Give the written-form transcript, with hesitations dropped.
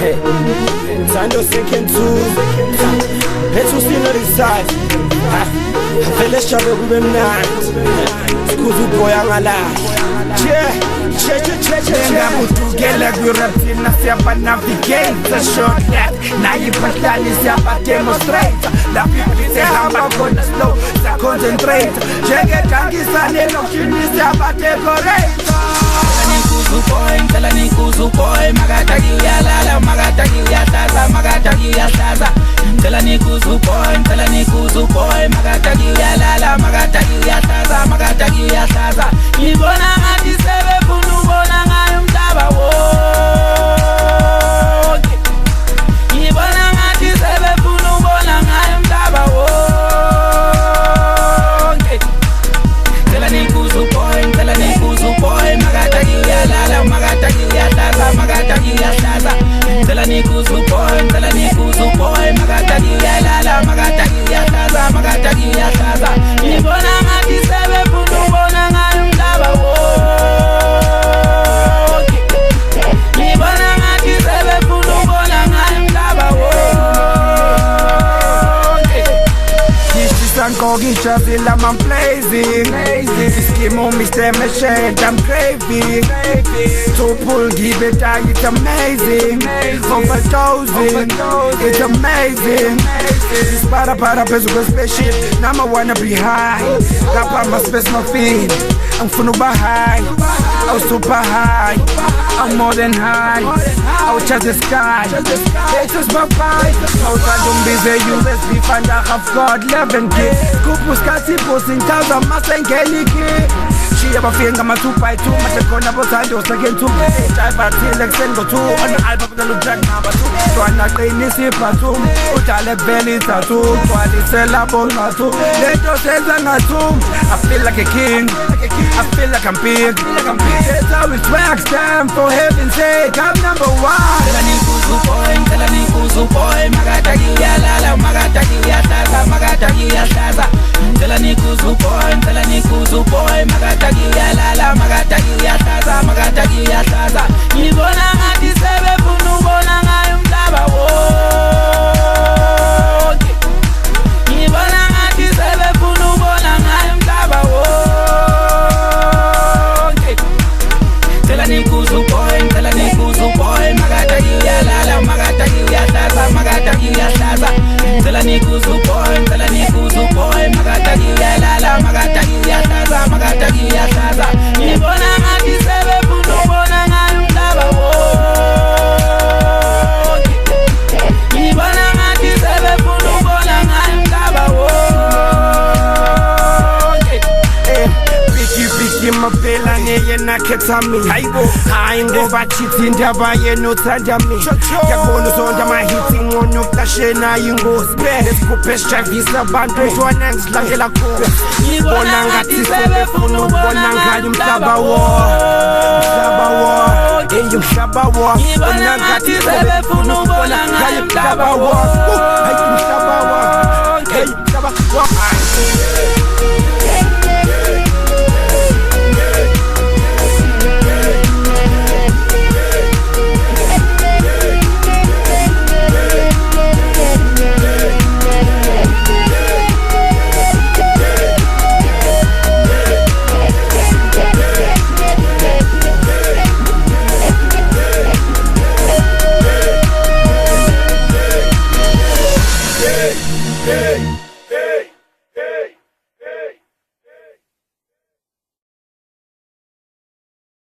Hey, Sando second two. Let's see the result. Vele shabe kube mnandi. Skuzu boy angala. Ngakudukela kwi-rap thina siyaba-navigate sa-shortcut nayibahlali siyaba-demonstrate lapho ibhithi ehamba khona slow sa-concentrate njengedangisane elokishini siyaba-decorate Ngicela nikuzu boy makataki uyalala makataki uyahlaza makataki uyahlaza ngicela nikuzu boy makataki uyalala makataki uyahlaza makataki uyahlaza ngibona ngathi sebefuna ubona ngayo umhlaba wonke ngibona ngathi sebefuna ubona ngayo umhlaba wonke ngicela nikuzu boy makataki uyalala makataki uyahlaza makataki uyahlaza ngicela nikuzu boy makataki uyalala makataki uyahlaza makataki uyahlaza ngibona ngathi sebefuna ubona ngayo umhlaba wonke ngibona ngathi sebefuna ubona ngayo umhlaba wonke Sankogi Chazil, I'm blazing. Scheme on me, stem a shade, I'm craving. To pull, give it out, it's amazing. Overdosing, it's amazing. This para is a spaceship. Now I wanna be high. Rapa my space, my feet. I'm funuba high. I'm super high. I'm more than high. I'll touch the sky. It's just my vibe. Out I don't be the USB find I have got 11 kids. Kupus kasi posting cows on my sengeliki. She have a finger my 2x2. My second about Santos again 2. I bought like Sengo 2 on the album that look like number 2. So I'm not playing this hip hop too. Utale belly tattoo. Twali sella bonga too. Let us say that too. I feel like a king. I feel like I'm big. That's how it works. Time for heaven's sake. I'm number one. Ngicela nikuzu boy makataki uyalala makataki uyahlaza makataki uyahlaza ngicela nikuzu boy makataki uyalala makataki uyahlaza makataki uyahlaza ngibona ngathi sebefuna ubona ngayo umhlaba wonke ngibona ngathi sebefuna ubona ngayo umhlaba wonke ngicela nikuzu boy makataki uyalala makataki uyahlaza makataki uyahlaza ngicela nikuzu boy makataki uyalala makataki uyahlaza makataki uyahlaza ngibona ngathi sebefuna ubona ngayo umhlaba wonke ngibona ngathi sebefuna ubona ngayo umhlaba wonke Biki mapela ngeye nakhetha mina hayi ngoba chithi indaba yenu uthanda mina ngiyabona uzonda amahithi ngono kashena ingozi lesikuphe sijavisa abantu ntwana ngizilangela khona ngibona ngathi sebefuna ukubona ngayo umhlaba wonke umhlaba wonke ngibona ngathi sebefuna ukubona ngayo umhlaba wonke umhlaba wonke